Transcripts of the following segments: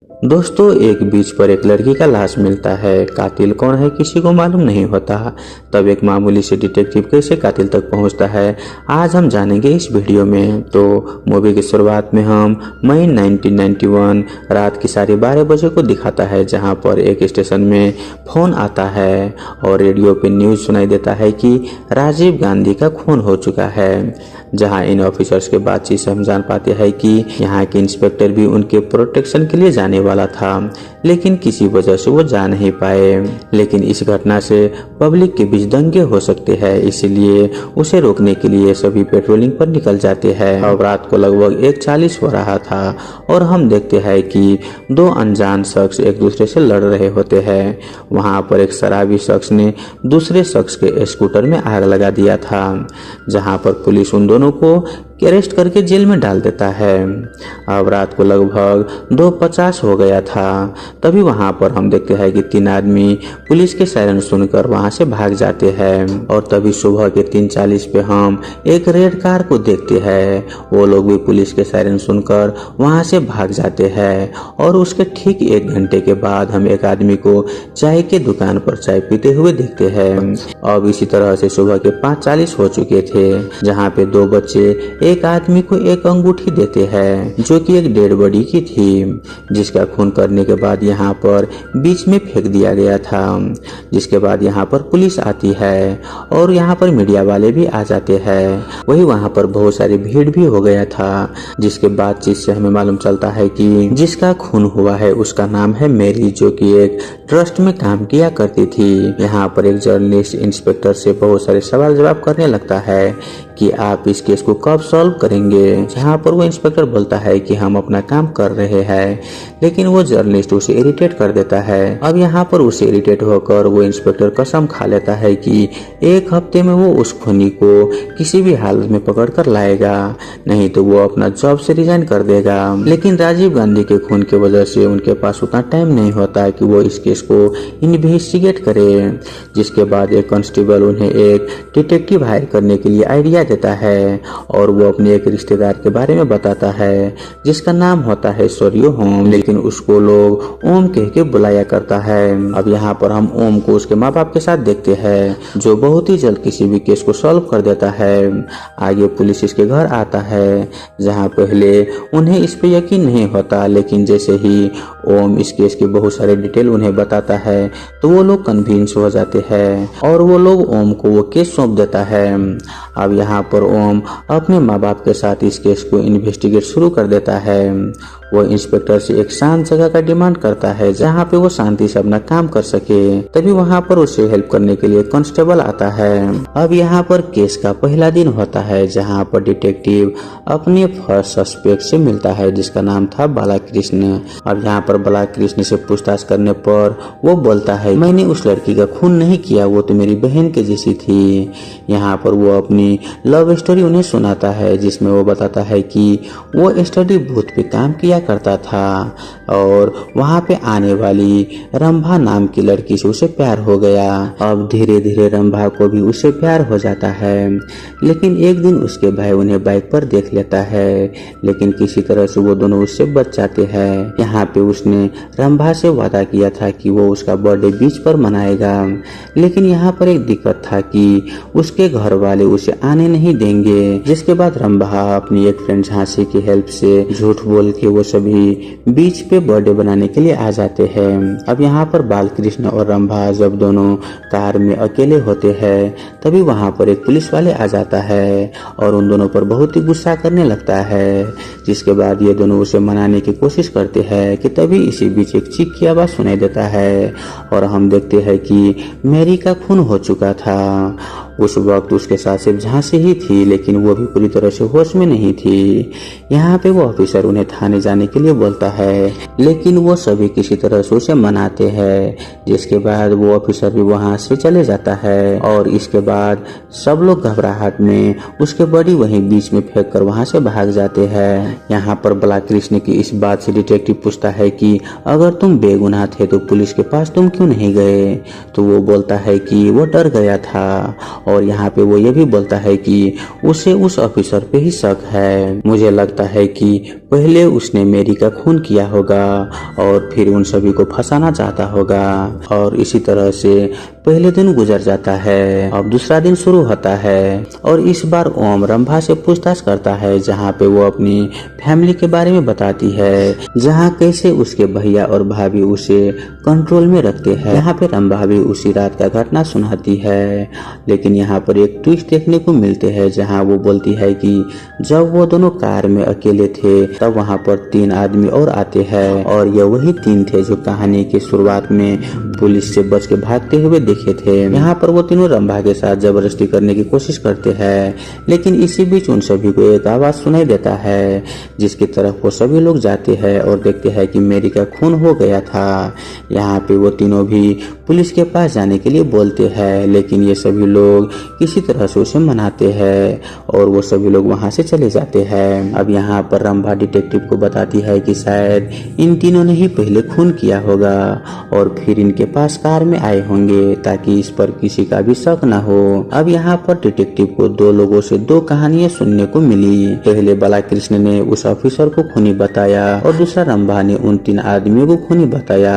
दोस्तों, एक बीच पर एक लड़की का लाश मिलता है। कातिल कौन है किसी को मालूम नहीं होता। तब एक मामूली से डिटेक्टिव कैसे कातिल तक पहुंचता है, आज हम जानेंगे इस वीडियो में। तो मूवी की शुरुआत में हम मई 1991 रात की 12:30 बजे को दिखाता है, जहां पर एक स्टेशन में फोन आता है और रेडियो पे न्यूज सुनाई देता है कि राजीव गांधी का खून हो चुका है। जहां इन ऑफिसर्स के बातचीत से हम जान पाते हैं कि यहाँ के इंस्पेक्टर भी उनके प्रोटेक्शन के लिए जाने वाला था, लेकिन किसी वजह से वो जा नहीं पाए। लेकिन इस घटना से पब्लिक के बीच दंगे हो सकते हैं, इसलिए उसे रोकने के लिए सभी पेट्रोलिंग पर निकल जाते हैं। अब रात को लगभग 1:40 हो रहा था और हम देखते हैं कि दो अनजान शख्स एक दूसरे से लड़ रहे होते हैं। वहां पर एक शराबी शख्स ने दूसरे शख्स के स्कूटर में आग लगा दिया था, जहां पर पुलिस उन दोनों को अरेस्ट करके जेल में डाल देता है। अब रात को लगभग 2:50 हो गया था। तभी वहां पर हम देखते हैं कि 3 आदमी पुलिस के सायरन सुनकर वहां से भाग जाते हैं। और तभी सुबह के 3:40 पे हम एक रेड कार को देखते हैं। वो लोग भी पुलिस के सायरन सुनकर वहां से भाग जाते हैं। और उसके ठीक 1 घंटे के बाद हम एक आदमी को चाय के दुकान पर चाय पीते हुए देखते हैं। अब इसी तरह से सुबह के 5:40 हो चुके थे, जहाँ पे 2 बच्चे एक आदमी को एक अंगूठी देते हैं, जो कि एक डेड बॉडी की थी, जिसका खून करने के बाद यहाँ पर बीच में फेंक दिया गया था। जिसके बाद यहाँ पर पुलिस आती है और यहाँ पर मीडिया वाले भी आ जाते हैं। वही वहाँ पर बहुत सारी भीड़ भी हो गया था, जिसके बातचीत से हमें मालूम चलता है कि जिसका खून हुआ है उसका नाम है मैरी, जो कि एक ट्रस्ट में काम किया करती थी। यहाँ पर एक जर्नलिस्ट इंस्पेक्टर से बहुत सारे सवाल जवाब करने लगता है कि आप इस केस को कब सॉल्व करेंगे। जहाँ पर वो इंस्पेक्टर बोलता है कि हम अपना काम कर रहे हैं, लेकिन वो जर्नलिस्ट उसे इरिटेट कर देता है। अब यहाँ पर उसे इरिटेट होकर वो इंस्पेक्टर कसम खा लेता है कि 1 हफ्ते में वो उस खूनी को किसी भी हालत में पकड़ कर लाएगा, नहीं तो वो अपना जॉब से रिजाइन कर देगा। लेकिन राजीव गांधी के खून की वजह से उनके पास उतना टाइम नहीं होता कि वो इस केस को इन्वेस्टिगेट करे। जिसके बाद एक कांस्टेबल उन्हें एक डिटेक्टिव हायर करने के लिए आइडिया देता है और वो अपने एक रिश्तेदार के बारे में बताता है, जिसका नाम होता है सूर्यो ओम, लेकिन उसको लोग ओम कह के बुलाया करता है। अब यहाँ पर हम ओम को उसके माँ बाप के साथ देखते हैं, जो बहुत ही जल्द किसी भी केस को सॉल्व कर देता है। आगे पुलिस इसके घर आता है, जहाँ पहले उन्हें इस पे यकीन नहीं होता, लेकिन जैसे ही ओम इस केस की बहुत सारे डिटेल उन्हें बताता है तो वो लोग कन्विंस हो जाते हैं और वो लोग ओम को वो केस सौंप देता है। अब यहाँ पर ओम अपने माँ बाप के साथ इस केस को इन्वेस्टिगेट शुरू कर देता है। वो इंस्पेक्टर से एक शांत जगह का डिमांड करता है, जहाँ पे वो शांति से अपना काम कर सके। तभी वहाँ पर उसे हेल्प करने के लिए कांस्टेबल आता है। अब यहाँ पर केस का पहला दिन होता है, जहाँ पर डिटेक्टिव अपने फर्स्ट सस्पेक्ट से मिलता है, जिसका नाम था बालाकृष्ण। अब यहाँ पर बालाकृष्ण से पूछताछ करने पर वो बोलता है, मैंने उस लड़की का खून नहीं किया, वो तो मेरी बहन के जैसी थी। यहाँ पर वो अपनी लव स्टोरी उन्हें सुनाता है, जिसमें वो बताता है कि वो स्टडी बूथ पे काम किया करता था और वहाँ पे आने वाली रंभा नाम की लड़की से उसे प्यार हो गया। अब धीरे धीरे रंभा को भी उससे प्यार हो जाता है, लेकिन एक दिन उसके भाई उन्हें बाइक पर देख लेता है, लेकिन किसी तरह से वो दोनों उससे बच जाते हैं। यहाँ पे उसने रंभा से वादा किया था कि वो उसका बर्थडे बीच पर मनाएगा, लेकिन यहाँ पर एक दिक्कत था कि उसके घर वाले उसे आने नहीं देंगे। जिसके बाद रंभा अपनी एक फ्रेंड झांसी की हेल्प से झूठ बोल के वो सभी बीच पे बर्थडे बनाने के लिए आ जाते हैं। अब यहाँ पर बालकृष्ण और रंभा जब दोनों कार में अकेले होते हैं, तभी वहाँ पर एक पुलिस वाले आ जाता है और उन दोनों पर बहुत ही गुस्सा करने लगता है। जिसके बाद ये दोनों उसे मनाने की कोशिश करते हैं कि तभी इसी बीच एक चीख की आवाज सुनाई देता है और हम देखते हैं कि मैरी का खून हो चुका था। उस वक्त उसके साथ सिर्फ झांसी ही थी, लेकिन वो भी पूरी तरह से होश में नहीं थी। यहाँ पे वो ऑफिसर उन्हें थाने जाने के लिए बोलता है, लेकिन वो सभी किसी तरह से उसे मनाते हैं। जिसके बाद वो ऑफिसर भी वहाँ से चले जाता है और इसके बाद सब लोग घबराहट में उसके बॉडी वहीं बीच में फेंक कर वहाँ से भाग जाते हैं। यहाँ पर बालाकृष्ण की इस बात से डिटेक्टिव पूछता है कि अगर तुम बेगुनाह थे तो पुलिस के पास तुम क्यों नहीं गए। तो वो बोलता है कि वो डर गया था और यहाँ पे वो ये भी बोलता है कि उसे उस ऑफिसर पे ही शक है। मुझे लगता है कि पहले उसने मेरी का खून किया होगा और फिर उन सभी को फंसाना चाहता होगा। और इसी तरह से पहले दिन गुजर जाता है। अब दूसरा दिन शुरू होता है और इस बार ओम रंभा से पूछताछ करता है, जहाँ पे वो अपनी फैमिली के बारे में बताती है, जहाँ कैसे उसके भैया और भाभी उसे कंट्रोल में रखते हैं। यहाँ पे रंभा भी उसी रात का घटना सुनाती है, लेकिन यहाँ पर एक ट्विस्ट देखने को मिलते हैं, जहाँ वो बोलती है कि जब वो दोनों कार में अकेले थे तब वहाँ पर 3 आदमी और आते हैं और ये वही 3 थे जो कहानी की शुरुआत में पुलिस से बच के भागते हुए देखे थे। यहाँ पर वो तीनों रंभा के साथ जबरदस्ती करने की कोशिश करते हैं, लेकिन इसी बीच उन सभी को एक आवाज सुनाई देता है, जिसकी तरफ वो सभी लोग जाते हैं और देखते हैं कि मेरी का खून हो गया था। यहाँ पे वो तीनों भी पुलिस के पास जाने के लिए बोलते हैं, लेकिन ये सभी लोग किसी तरह से उसे मनाते हैं और वो सभी लोग वहाँ से चले जाते हैं। अब यहाँ पर रंभा डिटेक्टिव को बताती है कि शायद इन तीनों ने ही पहले खून किया होगा और फिर इनके पास कार में आए होंगे ताकि इस पर किसी का भी शक न हो। अब यहाँ पर डिटेक्टिव को 2 लोगों से 2 कहानियां सुनने को मिली। पहले बालाकृष्ण ने उस ऑफिसर को खूनी बताया और दूसरा रंभा ने उन 3 आदमियों को खूनी बताया,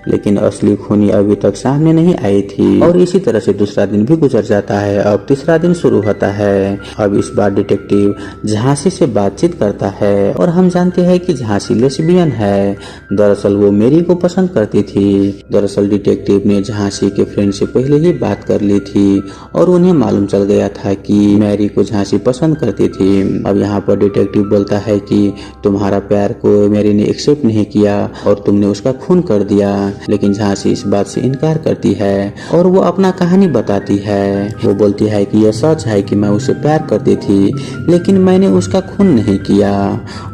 लेकिन असली खूनी अभी तक सामने नहीं आई थी। और इसी तरह से दूसरा दिन भी गुजर जाता है। अब तीसरा दिन शुरू होता है। अब इस बार डिटेक्टिव झांसी से बातचीत करता है और हम जानते हैं कि झांसी लेस्बियन है। दरअसल वो मेरी को पसंद करती थी। दरअसल डिटेक्टिव ने झांसी के फ्रेंड से पहले ही बात कर ली थी और उन्हें मालूम चल गया था कि मैरी को झांसी पसंद करती थी। अब यहाँ पर डिटेक्टिव बोलता है कि तुम्हारा प्यार को मैरी ने एक्सेप्ट नहीं किया और तुमने उसका खून कर दिया, लेकिन झांसी इस बात से इनकार करती है और वो अपना कहानी बताती है। वो बोलती है कि यह सच है कि मैं उसे प्यार करती थी, लेकिन मैंने उसका खून नहीं किया।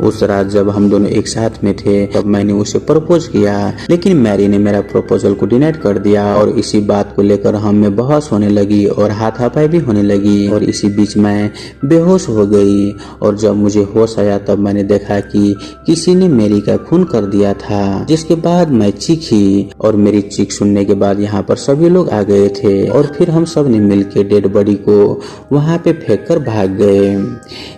उस रात जब हम दोनों एक साथ में थे तब मैंने उसे प्रपोज किया, लेकिन मैरी ने मेरा प्रपोजल को डिनाइट कर दिया और इसी बात को लेकर हम में बहस होने लगी और हाथापाई भी होने लगी और इसी बीच मैं बेहोश हो गई और जब मुझे होश आया तब मैंने देखा कि किसी ने मेरी का खून कर दिया था, जिसके बाद मैं चीखी और मेरी चीख सुनने के बाद यहाँ पर सभी लोग आ गए थे और फिर हम सब ने मिलकर डेड बॉडी को वहाँ पे फेंक कर भाग गए।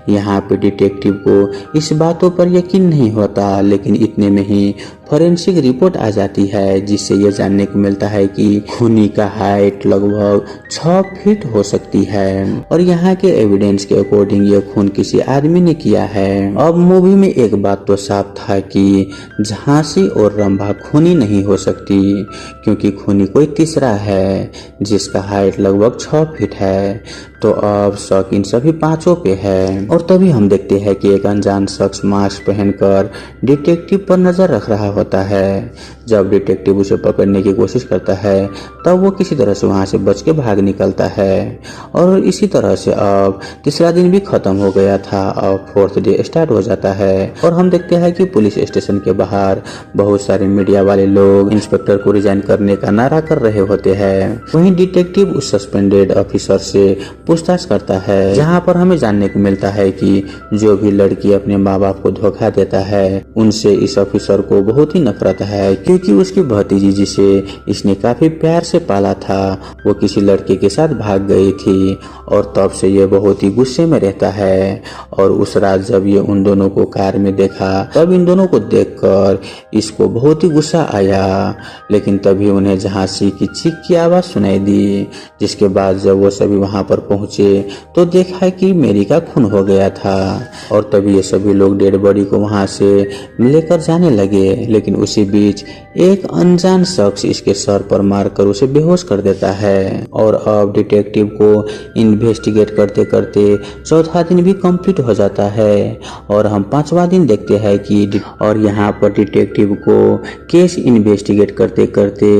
यहाँ पे डिटेक्टिव को इस बातों पर यकीन नहीं होता, लेकिन इतने में ही फॉरेंसिक रिपोर्ट आ जाती है, जिससे यह जानने को मिलता है कि खूनी का हाइट लगभग 6 फीट हो सकती है और यहाँ के एविडेंस के अकॉर्डिंग यह खून किसी आदमी ने किया है। अब मूवी में एक बात तो साफ था कि झांसी और रंभा खूनी नहीं हो सकती, क्योंकि खूनी कोई तीसरा है जिसका हाइट लगभग 6 फीट है। तो अब शक इन सभी 5 पे है और तभी हम देखते हैं कि एक अनजान शख्स मास्क पहनकर डिटेक्टिव पर नजर रख रहा होता है। जब डिटेक्टिव उसे पकड़ने की कोशिश करता है तब वो किसी तरह से वहां से बच के भाग निकलता है और इसी तरह से अब तीसरा दिन भी खत्म हो गया था। अब 4th डे स्टार्ट हो जाता है और हम देखते हैं कि पुलिस स्टेशन के बाहर बहुत सारे मीडिया वाले लोग इंस्पेक्टर को रिजाइन करने का नारा कर रहे होते हैं। वहीं डिटेक्टिव उस सस्पेंडेड ऑफिसर से पूछताछ करता है, जहाँ पर हमें जानने को मिलता है कि जो भी लड़की अपने माँ बाप को धोखा देता है उनसे इस ऑफिसर को बहुत ही नफरत है, क्योंकि उसकी भतीजी जिसे इसने काफी प्यार से पाला था वो किसी लड़के के साथ भाग गई थी और तब से ये बहुत ही गुस्से में रहता है। और उस रात जब ये उन दोनों को कार में देखा तब इन दोनों को देखकर इसको बहुत ही गुस्सा आया, लेकिन तभी उन्हें झांसी की चीख की आवाज सुनाई दी, जिसके बाद जब वो सभी वहां पर पहुंचे तो देखा कि मेरी का खून हो गया था और तभी ये सभी लोग डेड बॉडी को वहां से लेकर जाने लगे। लेकिन उसी बीच एक अनजान शख्स इसके सर पर मारकर उसे बेहोश कर देता है और अब डिटेक्टिव को इन्वेस्टिगेट करते करते 4था दिन भी कंप्लीट हो जाता है और हम 5वां दिन देखते हैं कि और यहाँ पर डिटेक्टिव को केस इन्वेस्टिगेट करते करते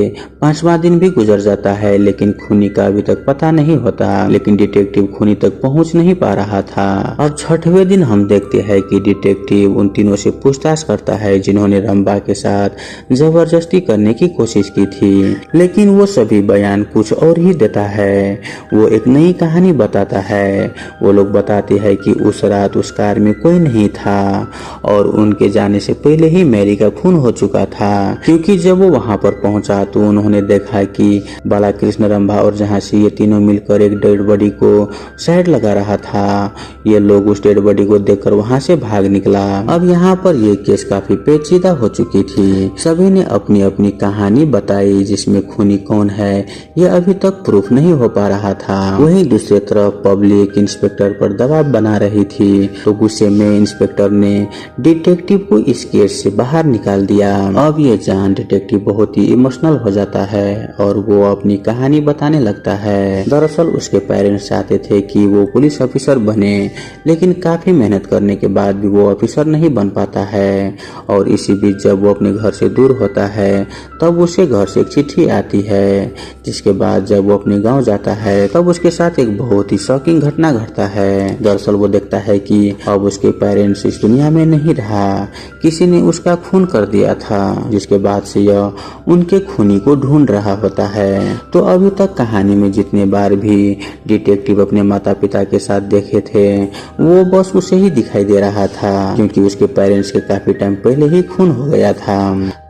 5वां दिन भी गुजर जाता है, लेकिन खूनी का अभी तक पता नहीं होता, लेकिन डिटेक्टिव खूनी तक पहुंच नहीं पा रहा था। अब 6वें दिन हम देखते हैं कि डिटेक्टिव उन तीनों से पूछताछ करता है जिन्होंने रंभा के साथ जबरदस्ती करने की कोशिश की थी, लेकिन वो सभी बयान कुछ और ही देता है। वो एक नई कहानी बताता है। वो लोग बताते हैं कि उस रात उस कार में कोई नहीं था और उनके जाने से पहले ही मैरी का खून हो चुका था, क्योंकि जब वो वहां पर पहुंचा तो उन्होंने देखा कि बालाकृष्ण, रंभा और झांसी ये तीनों मिलकर एक डेड बॉडी को साइड लगा रहा था। ये लोग उस डेड बॉडी को देखकर वहां से भाग निकला। अब यहाँ पर ये केस काफी पेचीदा हो चुकी थी। सभी ने अपनी अपनी कहानी बताई, जिसमें खूनी कौन है ये अभी तक प्रूफ नहीं हो पा रहा था। वहीं दूसरी तरफ पब्लिक इंस्पेक्टर पर दबाव बना रही थी, तो गुस्से में इंस्पेक्टर ने डिटेक्टिव को इस केस से बाहर निकाल दिया। अब ये जान डिटेक्टिव बहुत ही इमोशनल हो जाता है और वो अपनी कहानी बताने लगता है। दरअसल उसके पेरेंट्स चाहते थे कि वो पुलिस ऑफिसर बने, लेकिन काफी मेहनत करने के बाद भी वो ऑफिसर नहीं बन पाता है। और इसी बीच जब वो अपने घर से दूर होता है तब उसे घर से एक चिट्ठी आती है, जिसके बाद जब वो अपने गांव जाता है तब उसके साथ एक बहुत ही शॉकिंग घटना घटता है। दरअसल वो देखता है कि अब उसके पेरेंट्स इस दुनिया में नहीं रहा, किसी ने उसका खून कर दिया था, जिसके बाद से यह उनके खूनी को ढूंढ रहा होता है। तो अभी तक कहानी में जितने बार भी डिटेक्टिव अपने माता पिता के साथ देखे थे वो बस उसे ही दिखाई दे रहा था, क्योंकि उसके पेरेंट्स के काफी टाइम पहले ही खून हो गया था।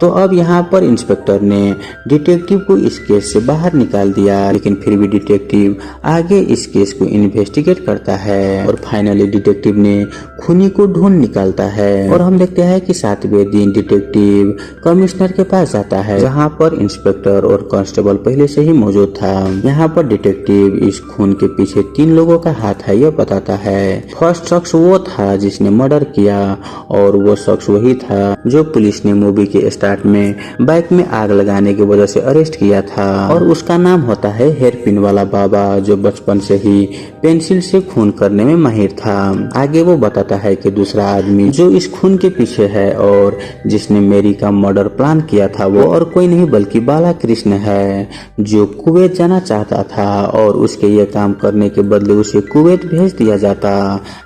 तो अब यहाँ पर इंस्पेक्टर ने डिटेक्टिव को इस केस से बाहर निकाल दिया, लेकिन फिर भी डिटेक्टिव आगे इस केस को इन्वेस्टिगेट करता है और फाइनली डिटेक्टिव ने खूनी को ढूंढ निकालता है। और हम देखते हैं कि 7वें दिन डिटेक्टिव कमिश्नर के पास जाता है, जहाँ पर इंस्पेक्टर और कांस्टेबल पहले से ही मौजूद था। यहाँ पर डिटेक्टिव इस खून के पीछे 3 लोगों का हाथ है यह बताता है। फर्स्ट शख्स वो था जिसने मर्डर किया, और वो शख्स वही था जो पुलिस ने मूवी के स्टार्ट में बाइक में आग लगाने की वजह से अरेस्ट किया था, और उसका नाम होता है हेयरपिन वाला बाबा, जो बचपन से ही पेंसिल से खून करने में माहिर था। आगे वो बताता है कि दूसरा आदमी जो इस खून के पीछे है और जिसने मेरी का मर्डर प्लान किया था वो और कोई नहीं बल्कि बालाकृष्ण है, जो कुवैत जाना चाहता था और उसके ये काम करने के बदले उसे कुवैत भेज दिया जाता,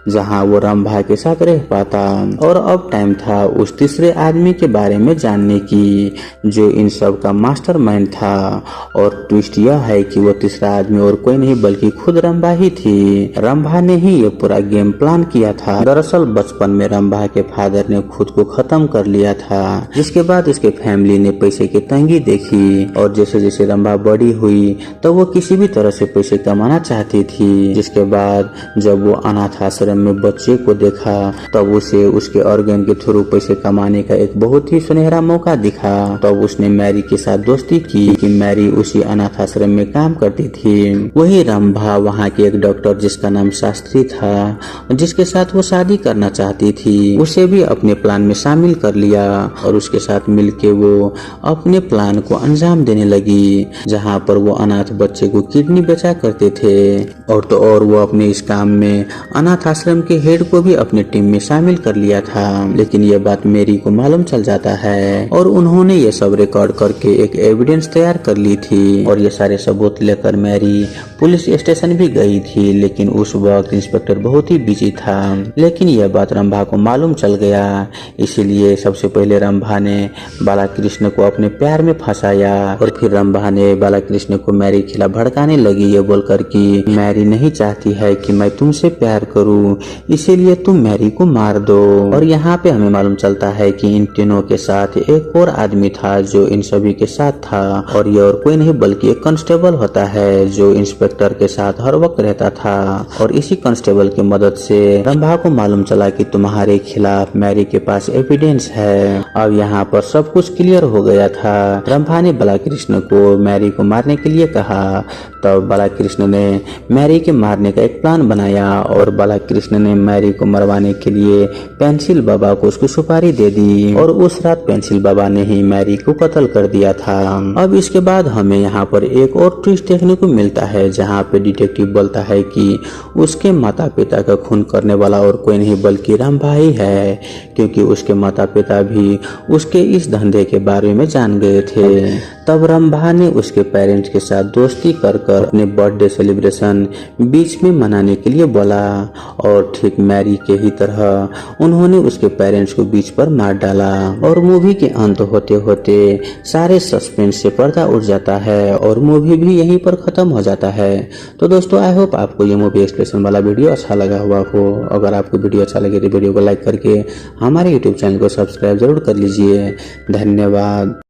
जहां वो रंभा के साथ रह पाता। और अब टाइम था उस तीसरे आदमी के बारे में जानने की, जो इन सब का मास्टरमाइंड था। और ट्विस्ट यह है कि वो तीसरा आदमी और कोई नहीं बल्कि खुद रंभा ही थी। रंभा ने ही ये पूरा गेम प्लान किया था। दरअसल बचपन में रंभा के फादर ने खुद को खत्म कर लिया था, जिसके बाद उसके फैमिली ने पैसे की तंगी देखी, और जैसे जैसे रंभा बड़ी हुई तो वो किसी भी तरह से पैसे कमाना चाहती थी। जिसके बाद जब वो अनाथ आश्रम में बच्चे को देखा तब उसे उसके ऑर्गन के थ्रू पैसे कमाने का एक बहुत ही सुनहरा मौका दिखा। तब उसने मैरी के साथ दोस्ती की कि मैरी उसी अनाथ आश्रम में काम करती थी। वही रंभा वहाँ के एक डॉक्टर जिसका नाम शास्त्री था, जिसके साथ वो शादी करना चाहती थी, उसे भी अपने प्लान में शामिल कर लिया, और उसके साथ मिलके वो अपने प्लान को अंजाम देने लगी, जहाँ पर वो अनाथ बच्चे को किडनी बेचा करते थे। और तो और वो अपने इस काम में अनाथ आश्रम के हेड को भी अपने टीम में शामिल कर लिया था। लेकिन ये बात मैरी को मालूम चल जाता है, और उन्होंने ये सब रिकॉर्ड करके एक एविडेंस तैयार कर ली थी, और ये सारे सबूत लेकर मैरी पुलिस स्टेशन भी गई थी। लेकिन उस वक्त इंस्पेक्टर बहुत ही बिजी था। लेकिन यह बात रंभा को मालूम चल गया, इसीलिए सबसे पहले रंभा ने बालाकृष्ण को अपने प्यार में फंसाया, और फिर रंभा ने बालाकृष्ण को मैरी के खिलाफ भड़काने लगी, ये बोलकर कि मैरी नहीं चाहती है कि मैं तुमसे प्यार करूं, इसीलिए तुम मैरी को मार दो। और यहाँ पे हमें मालूम चलता है कि इन तीनों के साथ एक और आदमी था जो इन सभी के साथ था, और ये और कोई नहीं बल्कि एक कांस्टेबल होता है जो इंस्पेक्टर के साथ हर वक्त रहता था। और इसी कांस्टेबल की मदद से रंभा को मालूम चला कि तुम्हारे खिलाफ मैरी के पास एविडेंस है। अब यहाँ पर सब कुछ क्लियर हो गया था। रंभा ने बालाकृष्ण को मैरी को मारने के लिए कहा, तब बालाकृष्ण ने मैरी के मारने का एक प्लान बनाया, और बालाकृष्ण ने मैरी को मरवाने के लिए पेंसिल बाबा को उसको सुपारी दे दी, और उस रात पेंसिल बाबा ने ही मैरी को कत्ल कर दिया था। अब इसके बाद हमें यहाँ पर एक और ट्विस्ट देखने को मिलता है, जहाँ पे डिटेक्टिव बोलता है कि उसके माता पिता का खून करने वाला और कोई नहीं बल्कि रंभा ही है, क्योंकि उसके माता पिता भी उसके इस धंधे के बारे में जान गए थे। तब रंभा ने उसके पेरेंट्स के साथ दोस्ती कर अपने बर्थडे सेलिब्रेशन बीच में मनाने के लिए बोला और ठीक मैरी के ही तरह उन्होंने उसके पेरेंट्स को बीच पर मार डाला। और मूवी के अंत होते होते सारे सस्पेंस से पर्दा उठ जाता है और मूवी भी यहीं पर खत्म हो जाता है। तो दोस्तों आई होप आपको ये मूवी एक्सप्लेनेशन वाला वीडियो अच्छा लगा हुआ हो। अगर आपको वीडियो अच्छा लगे तो वीडियो को लाइक करके हमारे यूट्यूब चैनल को सब्सक्राइब जरूर कर लीजिए। धन्यवाद।